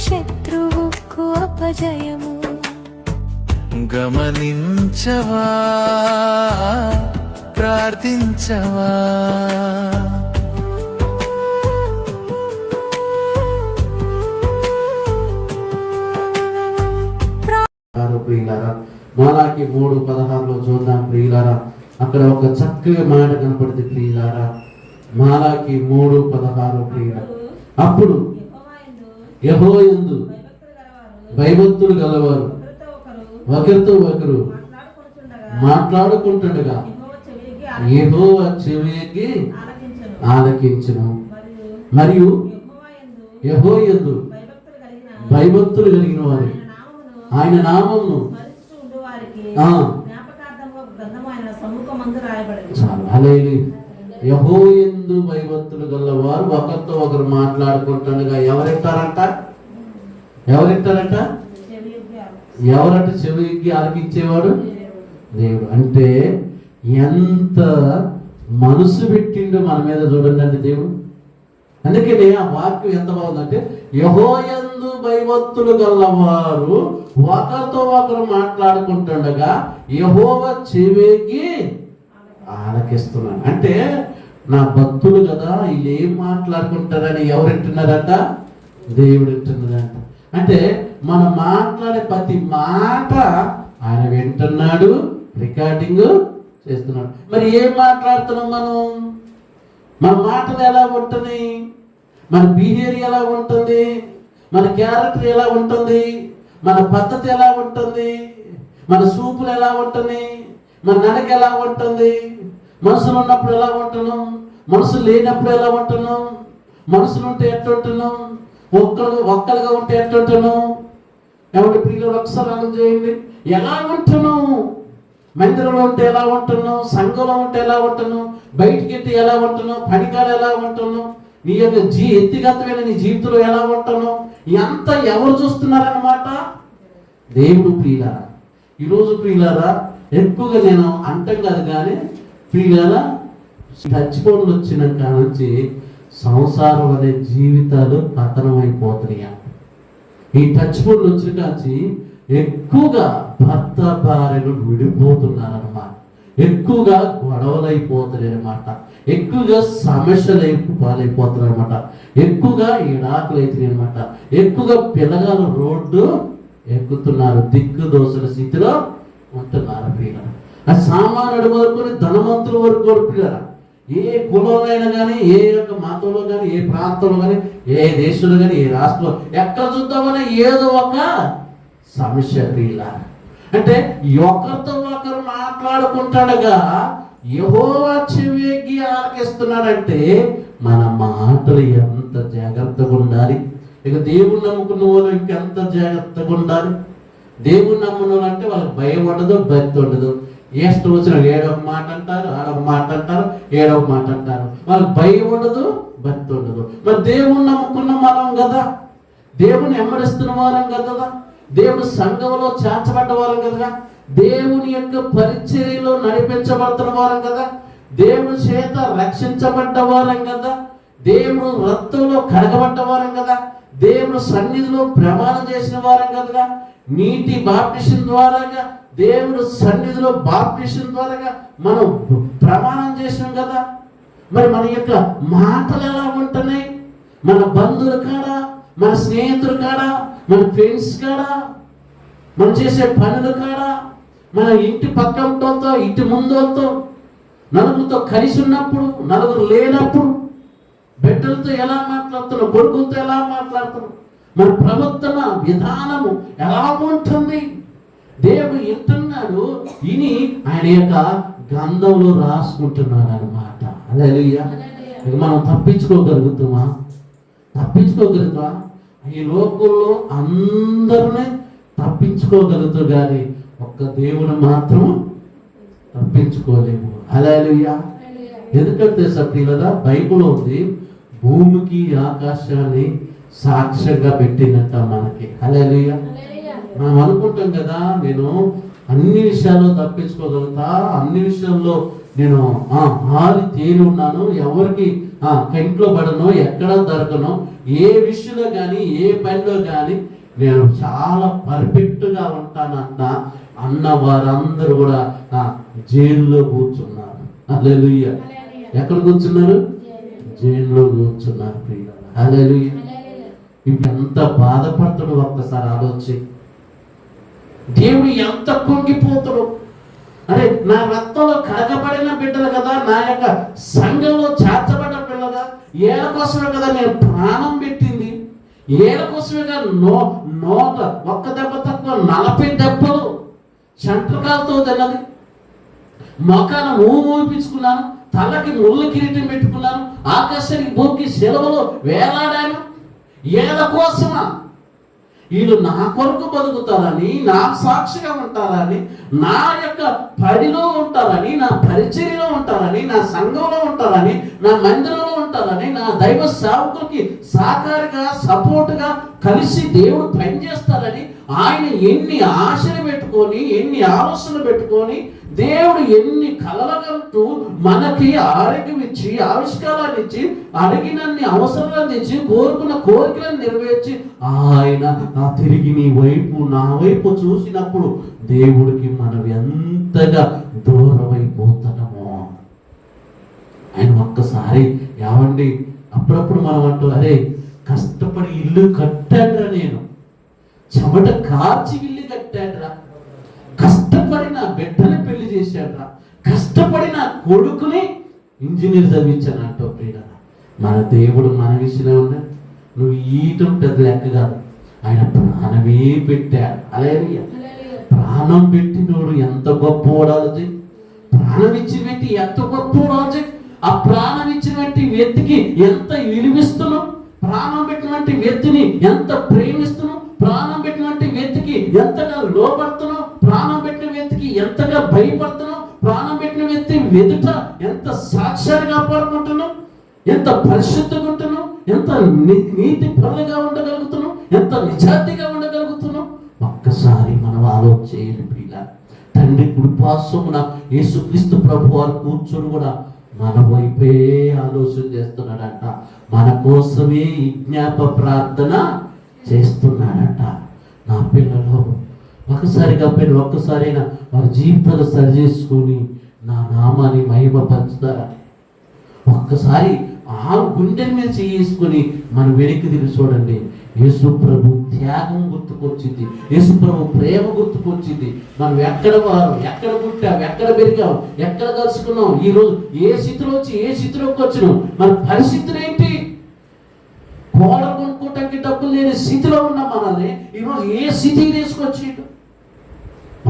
శత్రువుకు అపజయము. గమనించవా, ప్రార్థించవా. ప్రియులారా, మాలాకి 3:16 చూద్దాం ప్రియులారా. అక్కడ ఒక చక్కగా మాట కనపడింది ప్రియులారా. మాలాకి 3:16 ప్రియులారా. అప్పుడు యెహోవాయందు భయభక్తులు గలవారు ఒకరితో ఒకరు మాట్లాడుకుంటుండగా యెహోవా చెవికి ఆలకించును. మరియు యెహోవాయందు భయభక్తులు కలిగిన వారు ఆయన నామమును యెహోవాయందు భయభక్తులు గలవారు ఒకరితో ఒకరు మాట్లాడుకుంటుండగా ఎవరంటారంట? ఎవరంటే చెవికి ఆలకించేవాడు దేవుడు. అంటే ఎంత మనసు పెట్టిండు మన మీద చూడండి అండి దేవుడు. అందుకనే ఆ వాక్యం ఎంత బాగుందంటే యెహోవాయందు భయభక్తులు గలవారు ఒకరితో ఒకరు మాట్లాడుకుంటుండగా యెహోవా చెవికి ఆలకిస్తున్నాను. అంటే నా భక్తులు కదా, వీళ్ళు ఏం మాట్లాడుకుంటారని ఎవరు వింటున్నారంట? దేవుడు వింటున్నారంట. అంటే మనం మాట్లాడే ప్రతి మాట ఆయన వింటున్నాడు, రికార్డింగ్ చేస్తున్నాడు. మరి ఏం మాట్లాడుతున్నాం మనం? మన మాటలు ఎలా ఉంటుంది? మన బిహేవియర్ ఎలా ఉంటుంది? మన క్యారెక్టర్ ఎలా ఉంటుంది? మన పద్ధతి ఎలా ఉంటుంది? మన సూపులు ఎలా ఉంటుంది? మన నడక ఎలా ఉంటుంది? మనసులు ఉన్నప్పుడు ఎలా ఉంటున్నాం, మనసు లేనప్పుడు ఎలా ఉంటున్నాం, మనసులు ఉంటే ఎట్టుంటున్నాం, ఒక్కలుగా ఉంటే ఎట్టుంటున్నాం. ఎవరి పిల్లలు ఒకసారి అలా చేయండి. ఎలా ఉంటున్నాం? మందిరంలో ఉంటే ఎలా ఉంటున్నాం, సంఘంలో ఉంటే ఎలా ఉంటున్నాం, బయటికి వెళ్తే ఎలా ఉంటున్నాం, పనికాలు ఎలా ఉంటున్నాం, నీ యొక్క వ్యక్తిగతమైన నీ జీవితంలో ఎలా ఉంటున్నాం, ఎంత ఎవరు చూస్తున్నారన్నమాట? దేవుడు. ప్రియులారా, ఈరోజు ప్రియులారా ఎక్కువగా నేను అంటాం కాదు కానీ ప్రియులారా, టచ్ ఫోన్లు వచ్చిన కానుంచి సంసారం అనే జీవితాలు పతనం అయిపోతున్నాయి. ఈ టచ్ ఫోన్లు వచ్చిన కాంచి ఎక్కువగా భర్త భార్యలు విడిపోతున్నారన్నమాట. ఎక్కువగా గొడవలు అయిపోతున్నాయి అనమాట. ఎక్కువగా సమస్యలు పాలైపోతున్నాయి అనమాట. ఎక్కువగా ఈడాకులు అవుతున్నాయి అనమాట. ఎక్కువగా పిల్లగాలు రోడ్డు ఎక్కుతున్నారు, దిక్కు దోషల స్థితిలో ఉంటున్నారు ప్రియులారా. ఆ సామాన్యుడు వరకు ధనవంతుల వరకు కూడా ప్రియులారా, ఏ కులంలో కానీ, ఏ యొక్క మతంలో కానీ, ఏ ప్రాంతంలో కానీ, ఏ దేశంలో కానీ, ఏ రాష్ట్రంలో ఎక్కడ చూద్దామని ఏదో ఒక సమస్య ప్రియులారా. అంటే ఒకరితో ఒకరు మాట్లాడుకుంటాడుగా యెహోవా చెవికి ఆలకిస్తున్నాడంటే మన మాటలు ఎంత జాగ్రత్తగా ఉండాలి. ఇక దేవుని నమ్ముకున్న వాళ్ళు ఇంకెంత జాగ్రత్తగా ఉండాలి. దేవుని నమ్మున వాళ్ళు అంటే వాళ్ళకి భయం ఉండదు, భక్తి ఉండదు. ఇష్టం వచ్చిన ఏడొక మాట అంటారు, ఆడొక మాట అంటారు, ఏడొక మాట అంటారు. వాళ్ళకి భయం ఉండదు, భక్తి ఉండదు. మరి దేవుని నమ్ముకున్న మనం కదా, దేవుని వెంబడిస్తున్న వారం కదా, దేవుడు సంఘంలో చేర్చబడ్డ వారం కదా, దేవుని యొక్క పరిచర్యలో నడిపించబడుతున్న వారం కదా, దేవుని చేత రక్షించబడ్డ వారం కదా, దేవుడు రక్తంలో కడగబడ్డ వారం కదా, దేవుడు సన్నిధిలో ప్రమాణం చేసిన వారం కదా, నీటి బాప్టిషన్ ద్వారాగా దేవుడు సన్నిధిలో బాప్టిషన్ ద్వారాగా మనం ప్రమాణం చేసినాం కదా. మరి మన యొక్క మాటలు ఎలా ఉంటున్నాయి? మన బంధువుల కాడా, మన స్నేహితుల కాడా, మన ఫ్రెండ్స్ కాడా, మనం చేసే పనుల కాడా, మన ఇంటి పక్కంతో ఇంటి ముందుతో నలుగురితో కలిసి ఉన్నప్పుడు, నలుగురు లేనప్పుడు బిడ్డలతో ఎలా మాట్లాడుతున్నాం, కొడుకులతో ఎలా మాట్లాడుతున్నాం, మన ప్రవర్తన విధానము ఎలా ఉంటుంది? దేవుడు వింటున్నాడు, విని ఆయన యొక్క గంధంలో రాసుకుంటున్నాడు అనమాట. హల్లెలూయా. మనం తప్పించుకోగలుగుతామా? ఈ లోకంలో అందరినీ తప్పించుకోగలుగుతారు కానీ ఒక్క దేవుని మాత్రం తప్పించుకోలేము. హల్లెలూయా. ఎందుకంటే సత్యులదా బైబిల్ ఉంది, భూమికి ఆకాశాన్ని సాక్ష్యంగా పెట్టినట్ట మనకి. హల్లెలూయా. మనం అనుకుంటాం కదా, నేను అన్ని విషయాల్లో తప్పించుకోగలుగుతా, అన్ని విషయాల్లో నేను ఆరి తేలి ఉన్నాను, ఎవరికి కంట్లో పడను, ఎక్కడ దొరకను, ఏ విషయంలో కానీ ఏ పనిలో కానీ నేను చాలా పర్ఫెక్ట్గా ఉంటానంట అన్న వారందరూ కూడా జైల్లో కూర్చున్నారు. హల్లెలూయా. ఎక్కడ కూర్చున్నారు? జైల్లో కూర్చున్నారు. హల్లెలూయా. ఇప్పుడు ఎంత బాధపడతాడు ఒక్కసారి ఆలోచి. దేవుడు ఎంత కుంగిపోతాడు. అరే, నా రక్తంలో కడగబడిన బిడ్డలు కదా, నా యొక్క సంఘంలో చేర్చబడ్డ పిల్లగా, ఏళ్ళ కోసమే కదా నేను ప్రాణం పెట్టింది, ఏళ్ళ కోసమే కదా నోట ఒక్క దెబ్బ తక్కువ 40 దెబ్బలు చంట్రకాలతో తిన్నది, మొఖాన ఊపించుకున్నాను, తలకి ముళ్ళు కిరీటం పెట్టుకున్నాను, ఆకాశానికి భూమికి సెలవులో వేలాడాను. ఏళ్ళ కోసమా? వీళ్ళు నా కొరకు బతుకుతారని, నా సాక్షిగా ఉంటారని, నా యొక్క పడిలో ఉంటారని, నా పరిచర్యలో ఉంటారని, నా సంఘంలో ఉంటారని, నా మందిరంలో ఉంటారని, నా దైవ సేవకులకి సహకారిగా సపోర్ట్గా కలిసి దేవుడు పనిచేస్తారని ఆయన ఎన్ని ఆశలు పెట్టుకొని, ఎన్ని ఆలోచనలు పెట్టుకొని, దేవుడు ఎన్ని కలలకంటూ మనకి ఆరోగ్యం ఇచ్చి, ఆవిష్కారాన్ని ఇచ్చి, అడిగినన్ని అవసరాలను ఇచ్చి, కోరుకున్న కోరికలను నెరవేర్చి ఆయన తిరిగి నీ వైపు నా వైపు చూసినప్పుడు దేవుడికి మనం ఎంతగా దూరమైపోతున్నామో. ఆయన ఒక్కసారి ఏమండి, అప్పుడప్పుడు మనం అంటూ అరే కష్టపడి ఇల్లు కట్టాడ్రా, నేను చెమట కార్చి ఇల్లు కట్టాడ్రా, కష్టపడి నా బిడ్డని పెళ్లి చేశాడ్రా, కష్టపడి నా కొడుకుని ఇంజనీర్ చదివించాను అంటూ ప్రియుడా. మన దేవుడు మన విషయంలో ఉన్నా నువ్వు ఈయటం పెద్ద లెక్క కాదు, ఆయన ప్రాణమే పెట్టాడు. హల్లెలూయా. ప్రాణం పెట్టినోడు ఎంత గొప్పవాడు ఆలోచి. ప్రాణం ఇచ్చిన వ్యక్తి ఎంత గొప్పవాడు ఆలోచి. ఆ ప్రాణం ఇచ్చిన వ్యక్తికి ఎంత విలువిస్తున్నావు, ప్రాణం పెట్టినటువంటి వ్యక్తిని ఎంత ప్రేమిస్తున్నావు, ప్రాణం పెట్టినటువంటి వ్యక్తికి ఎంతగా లోపడుతున్నావు, ప్రాణం పెట్టిన వ్యక్తికి ఎంతగా భయపడుతున్నావు, ప్రాణం పెట్టిన వ్యక్తి ఎదుట ఎంత సాక్ష్యాన్ని కాపాడుకుంటున్నావు, ఎంత పరిశుద్ధంగా ఉంటున్నావు, ఎంత నీతి పరులుగా ఉండగలుగుతున్నావు, ఎంత నిజాయితీగా ఉండగలుగుతున్నావు. ఒక్కసారి మనం ఆలోచన ప్రియులా. తండ్రి కృపాసమున యేసుక్రీస్తు ప్రభు వారు కూర్చొని కూడా మన వైపే ఆలోచన చేస్తున్నాడంట, మన కోసమే విజ్ఞాప ప్రార్థన చేస్తున్నాడంట. నా పిల్లలు ఒక్కసారైనా వారి జీవితాలు సరి చేసుకుని నా నామాన్ని మహిమపరుచుతారని ఒక్కసారి ఆ గుండె మీద చేసుకుని మనం వెనక్కి తిరిగి చూడండి. యేసు ప్రభు త్యాగం గుర్తుకొచ్చింది, యేసు ప్రభు ప్రేమ గుర్తుకొచ్చింది. మనం ఎక్కడ వారు, ఎక్కడ పుట్టాం, ఎక్కడ పెరిగాం, ఎక్కడ కలుసుకున్నాం, ఈరోజు ఏ స్థితిలో వచ్చి ఏ స్థితిలోకి వచ్చినాం, మన పరిస్థితులు ఏంటి? కోడ కొనుక్కోవటానికి డబ్బులు లేని స్థితిలో ఉన్న మనల్ని ఈరోజు ఏ స్థితికి తీసుకొచ్చిండు?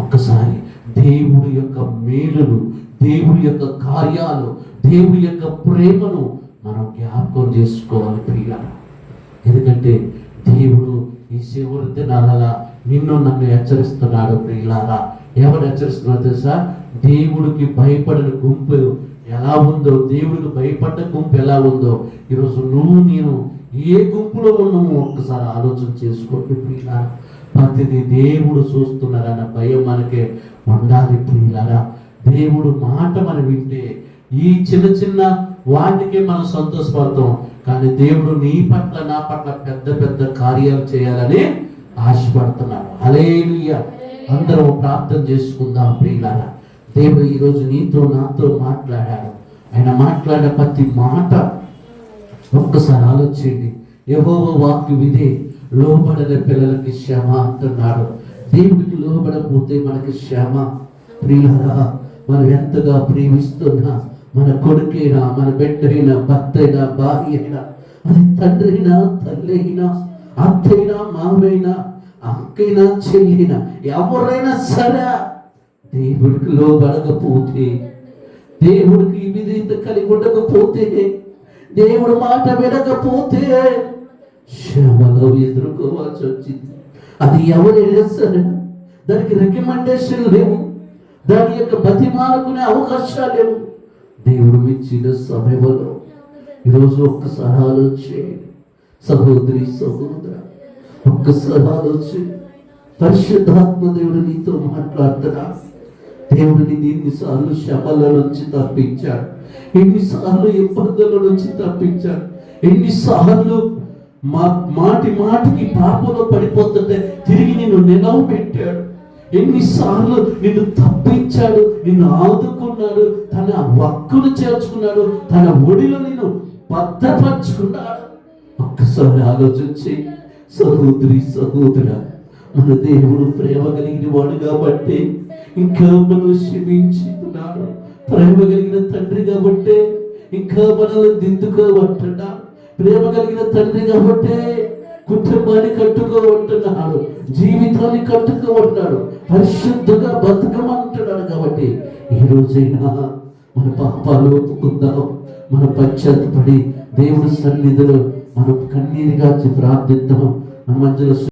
ఒక్కసారి దేవుడి యొక్క మేలులు, దేవుడి యొక్క కార్యాలు, దేవుడి యొక్క ప్రేమను మనం జ్ఞాపకం చేసుకోవాలి ప్రియులారా. ఎందుకంటే దేవుడు ఈ చివరి దినాలలో నిన్ను నన్ను హెచ్చరిస్తున్నాడు ప్రియులారా. ఎవరు హెచ్చరిస్తున్నారో తెలుసా? దేవుడికి భయపడిన గుంపు ఎలా ఉందో, దేవుడికి భయపడ్డ గుంపు ఎలా ఉందో, ఈరోజు నువ్వు నేను ఏ గుంపులో ఉన్నామో ఒక్కసారి ఆలోచన చేసుకోండి ప్రియులారా. ప్రతిదీ దేవుడు చూస్తున్నారన్న భయం మనకే ఉండాలి ప్రియులారా. దేవుడు మాట మనం వింటే ఈ చిన్న చిన్న వాటికే మనం సంతోషపడతాం, కానీ దేవుడు నీ పట్ల నా పట్ల పెద్ద పెద్ద కార్యాలు చేయాలని ఆశపడుతున్నాడు. హల్లెలూయా. అందరూ ప్రార్థన చేసుకుందాం ప్రియులారా. దేవుడు ఈరోజు నీతో నాతో మాట్లాడాడు. ఆయన మాట్లాడే ప్రతి మాట ఒక్కసారి ఆలోచించండి. యెహోవా వాక్కు విదే, లోబడిన పిల్లలకి శ్రమ అంటున్నాడు. దేవుడికి లోబడకపోతే మనకి శ్రమ. ప్రియులారా, మనం ఎంతగా ప్రేమిస్తున్నా మన కొడుకైనా, మన బిడ్డైనా, భర్త అయినా, భార్య అయినా, అది తండ్రి అయినా, తల్లి అయినా, అత్తైనా, మామైనా, అక్కైనా, చెల్లినా, ఎవరైనా సరే దేవుడికి లోబడకపోతే, దేవుడికి విధేయత కలిగి ఉండకపోతే, దేవుడు మాట వినకపోతే శ్రమలో ఎదుర్కోవాల్సి వచ్చింది. అది ఎవరైనా సరే దానికి రికమెండేషన్ లేవు, దాని యొక్క బతిమాలకునే అవకాశాలు లేవు. దేవుడు ఇచ్చిన సమయంలో ఈరోజు ఒక్కసారి ఆలోచించండి సహోదరి సహోదర, ఒక్కసారి ఆలోచించండి. పరిశుద్ధాత్మ దేవుడు నీతో మాట్లాడుతున్నా. దేవుడిని ఎన్నిసార్లు శ్రమల నుంచి తప్పించాడు, ఎన్నిసార్లు ఇబ్బందుల నుంచి తప్పించాడు, ఎన్నిసార్లు మాటి మాటికి పాపంలో పడిపోతుంటే తిరిగి నిన్ను నిలవబెట్టాడు. ఎన్నిసార్లు నిన్ను తప్పించాడు, నిన్ను ఆదుకున్నాడు, తన వక్కును చేర్చుకున్నాడు, తన ఒడిలో నిన్ను భద్రపరుచుకున్నాడు. ఒక్కసారి ఆలోచించి సహోదరి సహోదరా, మన దేవుడు ప్రేమ కలిగిన వాడు కాబట్టి ఇంకా మనం క్షమించుతున్నాడు. ప్రేమ కలిగిన తండ్రి కాబట్టి ఇంకా మనల్ని దిద్దుకోమంటున్నాడు. ప్రేమ కలిగిన తండ్రి కాబట్టి కుటుంబాన్ని కట్టుకోమంటున్నాడు, జీవితాన్ని కట్టుకోమంటున్నాడు, పరిశుద్ధంగా బతుకమంటున్నాడు. కాబట్టి ఈ రోజైనా మన పాపాలు ఒప్పుకుందాం, మన పశ్చాత్తపడి దేవుడి సన్నిధిలో మనం కన్నీరుగా ప్రార్థిద్దాం. మన మధ్యలో